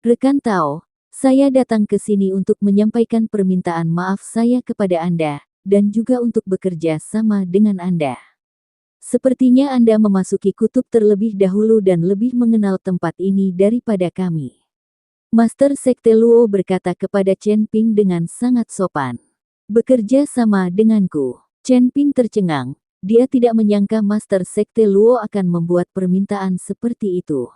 Rekan Tao, saya datang ke sini untuk menyampaikan permintaan maaf saya kepada Anda, dan juga untuk bekerja sama dengan Anda. Sepertinya Anda memasuki kutub terlebih dahulu dan lebih mengenal tempat ini daripada kami. Master Sekte Luo berkata kepada Chen Ping dengan sangat sopan. Bekerja sama denganku. Chen Ping tercengang. Dia tidak menyangka Master Sekte Luo akan membuat permintaan seperti itu.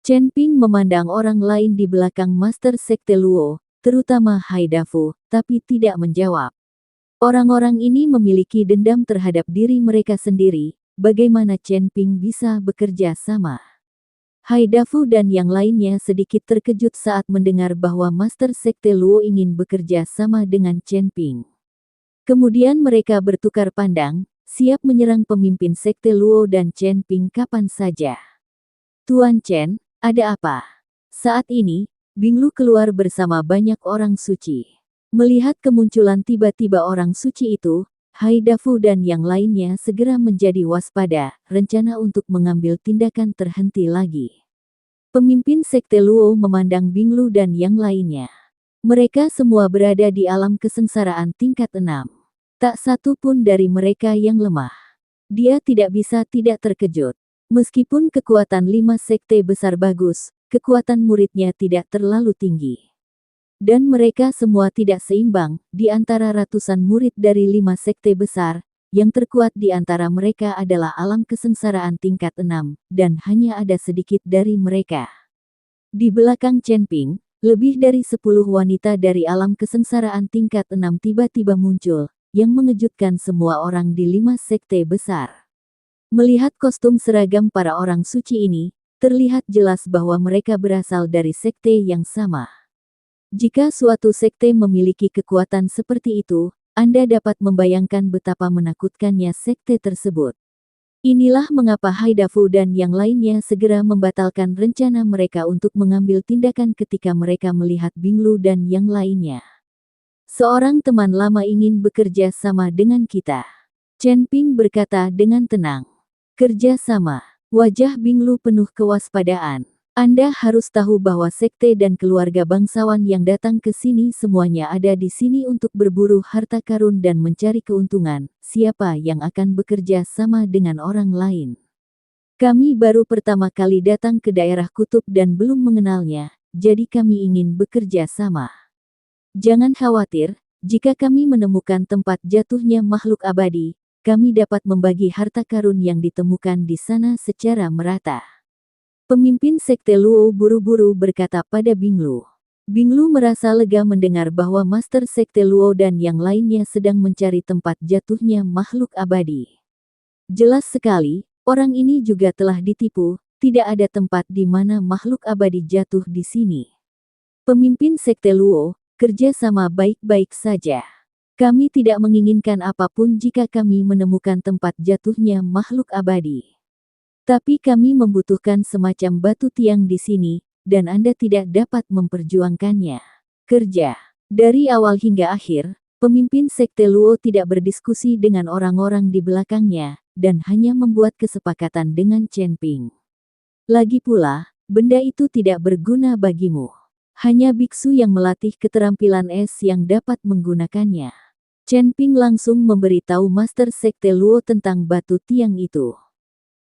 Chen Ping memandang orang lain di belakang Master Sekte Luo, terutama Haidafu, tapi tidak menjawab. Orang-orang ini memiliki dendam terhadap diri mereka sendiri, bagaimana Chen Ping bisa bekerja sama. Haidafu dan yang lainnya sedikit terkejut saat mendengar bahwa Master Sekte Luo ingin bekerja sama dengan Chen Ping. Kemudian mereka bertukar pandang, siap menyerang pemimpin Sekte Luo dan Chen Ping kapan saja. Tuan Chen, ada apa? Saat ini, Binglu keluar bersama banyak orang suci. Melihat kemunculan tiba-tiba orang suci itu, Haidafu dan yang lainnya segera menjadi waspada, rencana untuk mengambil tindakan terhenti lagi. Pemimpin Sekte Luo memandang Binglu dan yang lainnya. Mereka semua berada di alam kesengsaraan tingkat 6. Tak satu pun dari mereka yang lemah. Dia tidak bisa tidak terkejut. Meskipun kekuatan 5 sekte besar bagus, kekuatan muridnya tidak terlalu tinggi. Dan mereka semua tidak seimbang, di antara ratusan murid dari 5 sekte besar, yang terkuat di antara mereka adalah alam kesengsaraan tingkat 6, dan hanya ada sedikit dari mereka. Di belakang Chen Ping, lebih dari 10 wanita dari alam kesengsaraan tingkat 6 tiba-tiba muncul, yang mengejutkan semua orang di 5 sekte besar. Melihat kostum seragam para orang suci ini, terlihat jelas bahwa mereka berasal dari sekte yang sama. Jika suatu sekte memiliki kekuatan seperti itu, Anda dapat membayangkan betapa menakutkannya sekte tersebut. Inilah mengapa Haidafu dan yang lainnya segera membatalkan rencana mereka untuk mengambil tindakan ketika mereka melihat Binglu dan yang lainnya. Seorang teman lama ingin bekerja sama dengan kita. Chen Ping berkata dengan tenang. Kerja sama. Wajah Binglu penuh kewaspadaan. Anda harus tahu bahwa sekte dan keluarga bangsawan yang datang ke sini semuanya ada di sini untuk berburu harta karun dan mencari keuntungan. Siapa yang akan bekerja sama dengan orang lain? Kami baru pertama kali datang ke daerah kutub dan belum mengenalnya, jadi kami ingin bekerja sama. Jangan khawatir, jika kami menemukan tempat jatuhnya makhluk abadi, kami dapat membagi harta karun yang ditemukan di sana secara merata. Pemimpin Sekte Luo buru-buru berkata pada Binglu. Binglu merasa lega mendengar bahwa Master Sekte Luo dan yang lainnya sedang mencari tempat jatuhnya makhluk abadi. Jelas sekali, orang ini juga telah ditipu, tidak ada tempat di mana makhluk abadi jatuh di sini. Pemimpin Sekte Luo, kerja sama baik-baik saja. Kami tidak menginginkan apapun jika kami menemukan tempat jatuhnya makhluk abadi. Tapi kami membutuhkan semacam batu tiang di sini, dan Anda tidak dapat memperjuangkannya. Kerja. Dari awal hingga akhir, pemimpin Sekte Luo tidak berdiskusi dengan orang-orang di belakangnya, dan hanya membuat kesepakatan dengan Chen Ping. Lagi pula, benda itu tidak berguna bagimu. Hanya biksu yang melatih keterampilan es yang dapat menggunakannya. Chen Ping langsung memberitahu Master Sekte Luo tentang batu tiang itu.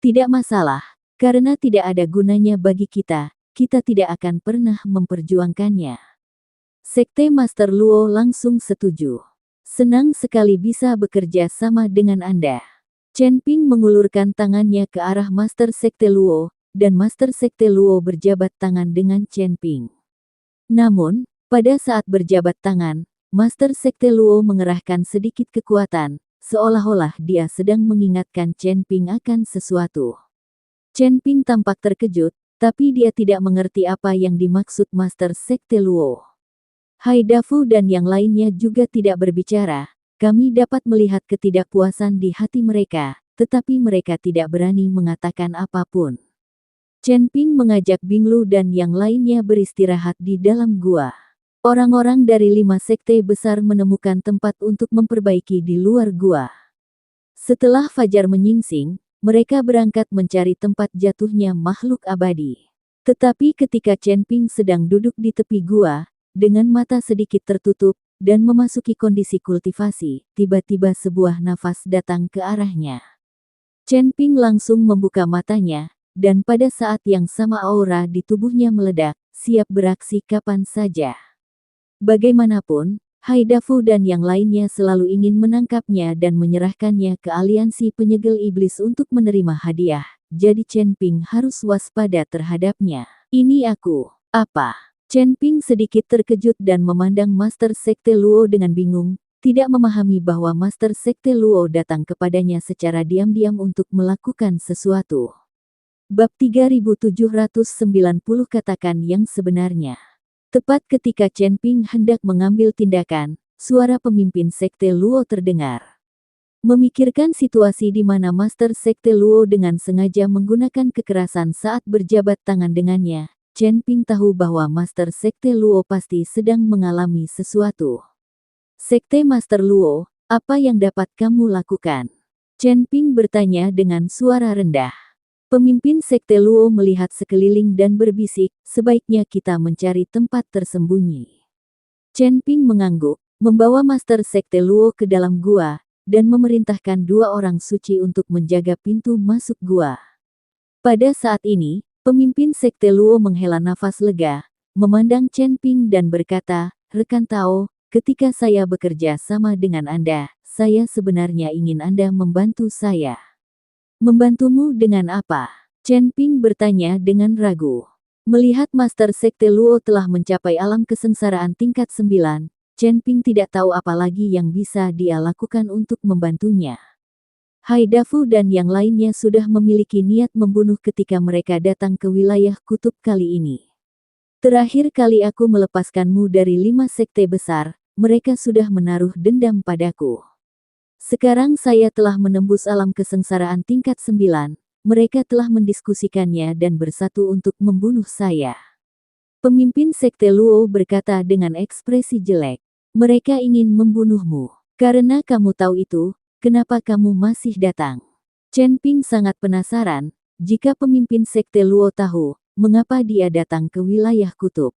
Tidak masalah, karena tidak ada gunanya bagi kita, kita tidak akan pernah memperjuangkannya. Sekte Master Luo langsung setuju. Senang sekali bisa bekerja sama dengan Anda. Chen Ping mengulurkan tangannya ke arah Master Sekte Luo, dan Master Sekte Luo berjabat tangan dengan Chen Ping. Namun, pada saat berjabat tangan, Master Sekte Luo mengerahkan sedikit kekuatan, seolah-olah dia sedang mengingatkan Chen Ping akan sesuatu. Chen Ping tampak terkejut, tapi dia tidak mengerti apa yang dimaksud Master Sekte Luo. Haidafu dan yang lainnya juga tidak berbicara, kami dapat melihat ketidakpuasan di hati mereka, tetapi mereka tidak berani mengatakan apapun. Chen Ping mengajak Binglu dan yang lainnya beristirahat di dalam gua. Orang-orang dari 5 sekte besar menemukan tempat untuk memperbaiki di luar gua. Setelah fajar menyingsing, mereka berangkat mencari tempat jatuhnya makhluk abadi. Tetapi ketika Chen Ping sedang duduk di tepi gua, dengan mata sedikit tertutup, dan memasuki kondisi kultivasi, tiba-tiba sebuah nafas datang ke arahnya. Chen Ping langsung membuka matanya, dan pada saat yang sama aura di tubuhnya meledak, siap beraksi kapan saja. Bagaimanapun, Haidafu dan yang lainnya selalu ingin menangkapnya dan menyerahkannya ke aliansi penyegel iblis untuk menerima hadiah, jadi Chen Ping harus waspada terhadapnya. Ini aku. Apa? Chen Ping sedikit terkejut dan memandang Master Sekte Luo dengan bingung, tidak memahami bahwa Master Sekte Luo datang kepadanya secara diam-diam untuk melakukan sesuatu. Bab 3790 katakan yang sebenarnya. Tepat ketika Chen Ping hendak mengambil tindakan, suara pemimpin Sekte Luo terdengar. Memikirkan situasi di mana Master Sekte Luo dengan sengaja menggunakan kekerasan saat berjabat tangan dengannya, Chen Ping tahu bahwa Master Sekte Luo pasti sedang mengalami sesuatu. Sekte Master Luo, apa yang dapat kamu lakukan? Chen Ping bertanya dengan suara rendah. Pemimpin Sekte Luo melihat sekeliling dan berbisik, sebaiknya kita mencari tempat tersembunyi. Chen Ping mengangguk, membawa Master Sekte Luo ke dalam gua, dan memerintahkan 2 orang suci untuk menjaga pintu masuk gua. Pada saat ini, pemimpin Sekte Luo menghela nafas lega, memandang Chen Ping dan berkata, "Rekan Tao, ketika saya bekerja sama dengan Anda, saya sebenarnya ingin Anda membantu saya." "Membantumu dengan apa?" Chen Ping bertanya dengan ragu. Melihat Master Sekte Luo telah mencapai alam kesengsaraan tingkat 9, Chen Ping tidak tahu apa lagi yang bisa dia lakukan untuk membantunya. Haidafu dan yang lainnya sudah memiliki niat membunuh ketika mereka datang ke wilayah kutub kali ini. Terakhir kali aku melepaskanmu dari 5 sekte besar, mereka sudah menaruh dendam padaku. Sekarang saya telah menembus alam kesengsaraan tingkat 9, mereka telah mendiskusikannya dan bersatu untuk membunuh saya. Pemimpin Sekte Luo berkata dengan ekspresi jelek, "Mereka ingin membunuhmu. Karena kamu tahu itu, kenapa kamu masih datang?" Chen Ping sangat penasaran, jika pemimpin Sekte Luo tahu, mengapa dia datang ke wilayah kutub.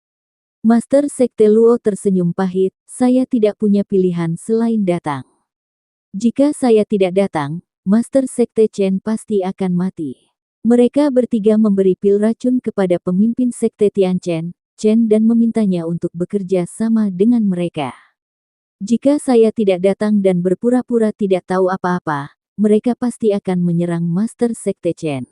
Master Sekte Luo tersenyum pahit, "Saya tidak punya pilihan selain datang. Jika saya tidak datang, Master Sekte Chen pasti akan mati." Mereka bertiga memberi pil racun kepada pemimpin Sekte Tianchen, Chen dan memintanya untuk bekerja sama dengan mereka. "Jika saya tidak datang dan berpura-pura tidak tahu apa-apa, mereka pasti akan menyerang Master Sekte Chen."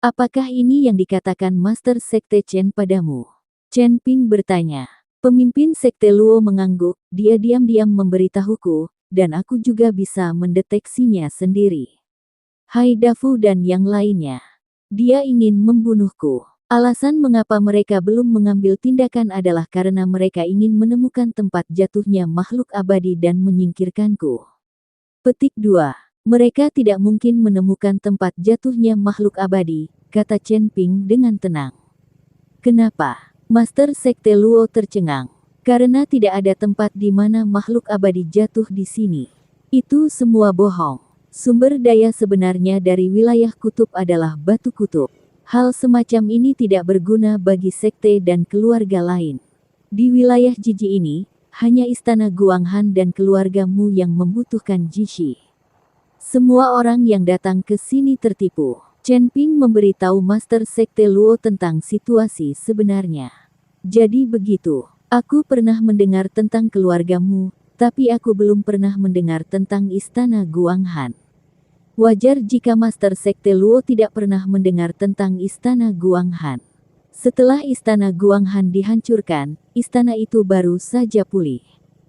"Apakah ini yang dikatakan Master Sekte Chen padamu?" Chen Ping bertanya. Pemimpin Sekte Luo mengangguk, "Dia diam-diam memberitahuku, dan aku juga bisa mendeteksinya sendiri. Haidafu dan yang lainnya. Dia ingin membunuhku. Alasan mengapa mereka belum mengambil tindakan adalah karena mereka ingin menemukan tempat jatuhnya makhluk abadi dan menyingkirkanku." Petik 2. "Mereka tidak mungkin menemukan tempat jatuhnya makhluk abadi," kata Chen Ping dengan tenang. "Kenapa?" Master Sekte Luo tercengang. "Karena tidak ada tempat di mana makhluk abadi jatuh di sini. Itu semua bohong. Sumber daya sebenarnya dari wilayah kutub adalah batu kutub. Hal semacam ini tidak berguna bagi sekte dan keluarga lain. Di wilayah jiji ini, hanya istana Guanghan dan keluargamu yang membutuhkan Jishi. Semua orang yang datang ke sini tertipu." Chen Ping memberitahu Master Sekte Luo tentang situasi sebenarnya. "Jadi begitu. Aku pernah mendengar tentang keluargamu, tapi aku belum pernah mendengar tentang istana Guanghan." Wajar jika Master Sekte Luo tidak pernah mendengar tentang istana Guanghan. Setelah istana Guanghan dihancurkan, istana itu baru saja pulih.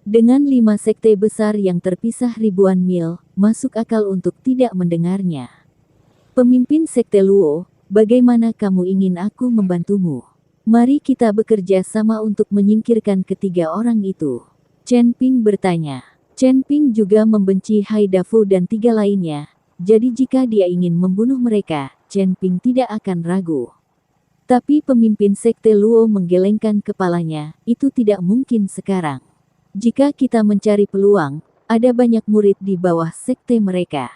Dengan 5 sekte besar yang terpisah ribuan mil, masuk akal untuk tidak mendengarnya. "Pemimpin Sekte Luo, bagaimana kamu ingin aku membantumu? Mari kita bekerja sama untuk menyingkirkan ketiga orang itu." Chen Ping bertanya. Chen Ping juga membenci Haidafu dan 3 lainnya, jadi jika dia ingin membunuh mereka, Chen Ping tidak akan ragu. Tapi pemimpin Sekte Luo menggelengkan kepalanya, "Itu tidak mungkin sekarang. Jika kita mencari peluang, ada banyak murid di bawah sekte mereka.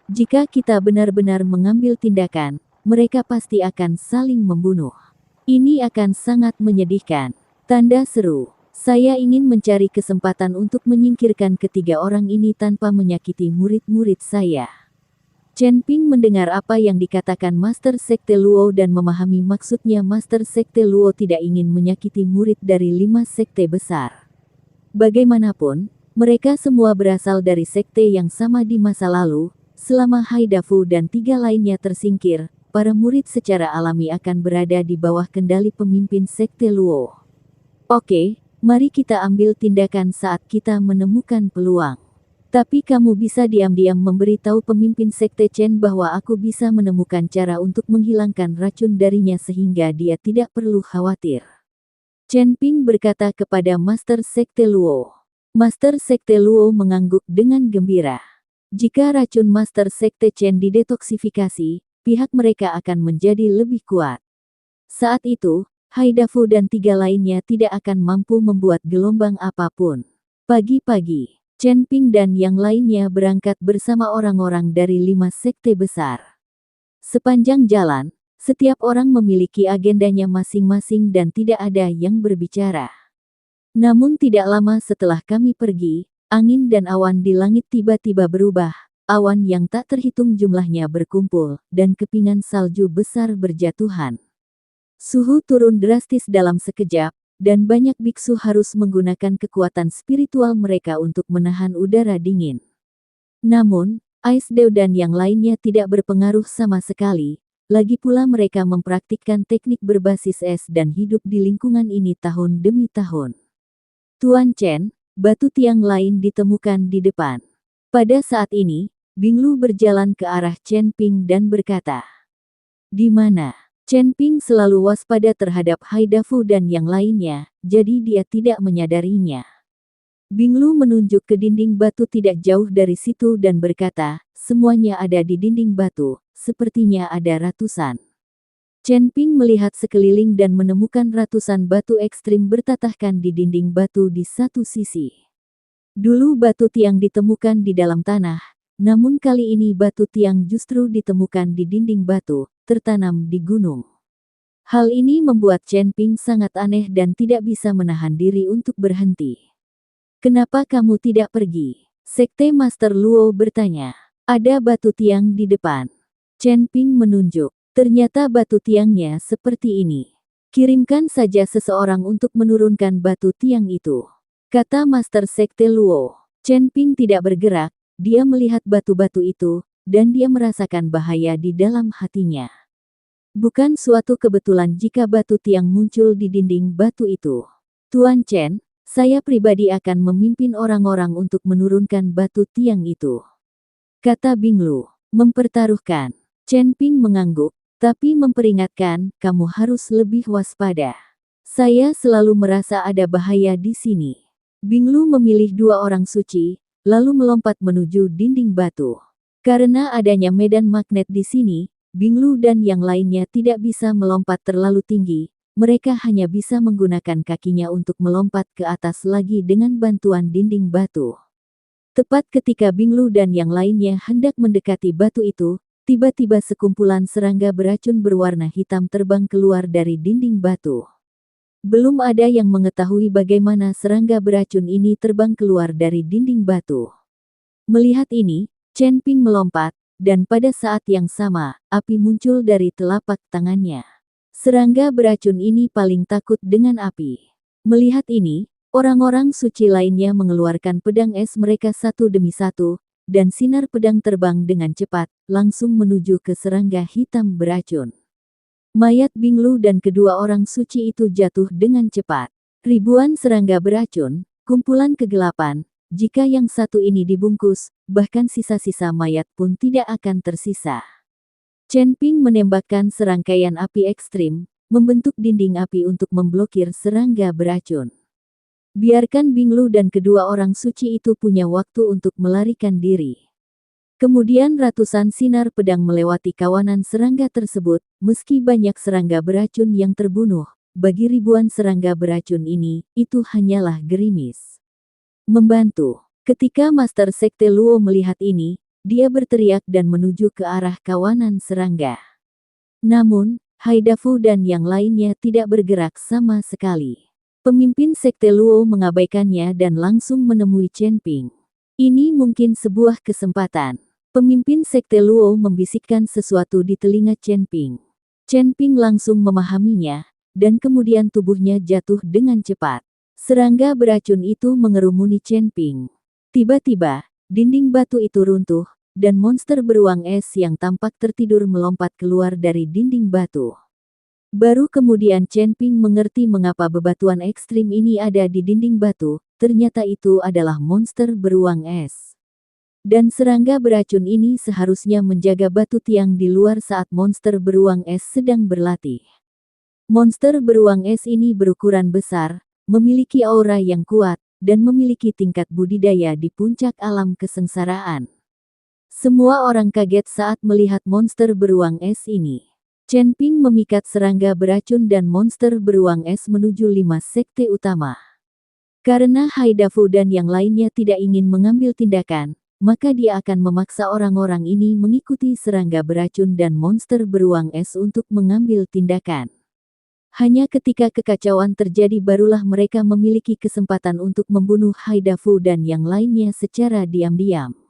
Jika kita benar-benar mengambil tindakan, mereka pasti akan saling membunuh. Ini akan sangat menyedihkan. Tanda seru. Saya ingin mencari kesempatan untuk menyingkirkan ketiga orang ini tanpa menyakiti murid-murid saya. Chen Ping mendengar apa yang dikatakan Master Sekte Luo dan memahami maksudnya. Master Sekte Luo tidak ingin menyakiti murid dari 5 sekte besar. Bagaimanapun, mereka semua berasal dari sekte yang sama di masa lalu. Selama Haidafu dan 3 lainnya tersingkir, para murid secara alami akan berada di bawah kendali pemimpin Sekte Luo. Oke, mari kita ambil tindakan saat kita menemukan peluang. Tapi kamu bisa diam-diam memberitahu pemimpin Sekte Chen bahwa aku bisa menemukan cara untuk menghilangkan racun darinya sehingga dia tidak perlu khawatir. Chen Ping berkata kepada Master Sekte Luo. Master Sekte Luo mengangguk dengan gembira. Jika racun Master Sekte Chen didetoksifikasi, pihak mereka akan menjadi lebih kuat. Saat itu, Haidafu dan 3 lainnya tidak akan mampu membuat gelombang apapun. Pagi-pagi, Chen Ping dan yang lainnya berangkat bersama orang-orang dari 5 sekte besar. Sepanjang jalan, setiap orang memiliki agendanya masing-masing dan tidak ada yang berbicara. Namun tidak lama setelah kami pergi, angin dan awan di langit tiba-tiba berubah. Awan yang tak terhitung jumlahnya berkumpul, dan kepingan salju besar berjatuhan. Suhu turun drastis dalam sekejap, dan banyak biksu harus menggunakan kekuatan spiritual mereka untuk menahan udara dingin. Namun, Ice Dew dan yang lainnya tidak berpengaruh sama sekali, lagi pula mereka mempraktikkan teknik berbasis es dan hidup di lingkungan ini tahun demi tahun. Tuan Chen, batu tiang lain ditemukan di depan. Pada saat ini, Binglu berjalan ke arah Chen Ping dan berkata, "Di mana?" Chen Ping selalu waspada terhadap Haidafu dan yang lainnya, jadi dia tidak menyadarinya. Binglu menunjuk ke dinding batu tidak jauh dari situ dan berkata, "Semuanya ada di dinding batu, sepertinya ada ratusan." Chen Ping melihat sekeliling dan menemukan ratusan batu ekstrim bertatahkan di dinding batu di satu sisi. Dulu batu tiang ditemukan di dalam tanah, namun kali ini batu tiang justru ditemukan di dinding batu, tertanam di gunung. Hal ini membuat Chen Ping sangat aneh dan tidak bisa menahan diri untuk berhenti. "Kenapa kamu tidak pergi?" Sekte Master Luo bertanya. "Ada batu tiang di depan." Chen Ping menunjuk. "Ternyata batu tiangnya seperti ini. Kirimkan saja seseorang untuk menurunkan batu tiang itu," kata Master Sekte Luo. Chen Ping tidak bergerak, dia melihat batu-batu itu, dan dia merasakan bahaya di dalam hatinya. Bukan suatu kebetulan jika batu tiang muncul di dinding batu itu. "Tuan Chen, saya pribadi akan memimpin orang-orang untuk menurunkan batu tiang itu," kata Binglu. "Mempertaruhkan." Chen Ping mengangguk, tapi memperingatkan, "Kamu harus lebih waspada. Saya selalu merasa ada bahaya di sini." Binglu memilih 2 orang suci, lalu melompat menuju dinding batu. Karena adanya medan magnet di sini, Binglu dan yang lainnya tidak bisa melompat terlalu tinggi, mereka hanya bisa menggunakan kakinya untuk melompat ke atas lagi dengan bantuan dinding batu. Tepat ketika Binglu dan yang lainnya hendak mendekati batu itu, tiba-tiba sekumpulan serangga beracun berwarna hitam terbang keluar dari dinding batu. Belum ada yang mengetahui bagaimana serangga beracun ini terbang keluar dari dinding batu. Melihat ini, Chen Ping melompat, dan pada saat yang sama, api muncul dari telapak tangannya. Serangga beracun ini paling takut dengan api. Melihat ini, orang-orang suci lainnya mengeluarkan pedang es mereka satu demi satu, dan sinar pedang terbang dengan cepat, langsung menuju ke serangga hitam beracun. Mayat Binglu dan kedua orang suci itu jatuh dengan cepat. Ribuan serangga beracun, kumpulan kegelapan. Jika yang satu ini dibungkus, bahkan sisa-sisa mayat pun tidak akan tersisa. Chen Ping menembakkan serangkaian api ekstrim, membentuk dinding api untuk memblokir serangga beracun. Biarkan Binglu dan kedua orang suci itu punya waktu untuk melarikan diri. Kemudian ratusan sinar pedang melewati kawanan serangga tersebut, meski banyak serangga beracun yang terbunuh, bagi ribuan serangga beracun ini, itu hanyalah gerimis. Membantu. Ketika Master Sekte Luo melihat ini, dia berteriak dan menuju ke arah kawanan serangga. Namun, Haidafu dan yang lainnya tidak bergerak sama sekali. Pemimpin Sekte Luo mengabaikannya dan langsung menemui Chen Ping. Ini mungkin sebuah kesempatan. Pemimpin Sekte Luo membisikkan sesuatu di telinga Chen Ping. Chen Ping langsung memahaminya, dan kemudian tubuhnya jatuh dengan cepat. Serangga beracun itu mengerumuni Chen Ping. Tiba-tiba, dinding batu itu runtuh, dan monster beruang es yang tampak tertidur melompat keluar dari dinding batu. Baru kemudian Chen Ping mengerti mengapa bebatuan ekstrim ini ada di dinding batu, ternyata itu adalah monster beruang es. Dan serangga beracun ini seharusnya menjaga batu tiang di luar saat monster beruang es sedang berlatih. Monster beruang es ini berukuran besar, memiliki aura yang kuat, dan memiliki tingkat budidaya di puncak alam kesengsaraan. Semua orang kaget saat melihat monster beruang es ini. Chen Ping memikat serangga beracun dan monster beruang es menuju 5 sekte utama. Karena Haidafu dan yang lainnya tidak ingin mengambil tindakan, maka dia akan memaksa orang-orang ini mengikuti serangga beracun dan monster beruang es untuk mengambil tindakan. Hanya ketika kekacauan terjadi barulah mereka memiliki kesempatan untuk membunuh Haidafu dan yang lainnya secara diam-diam.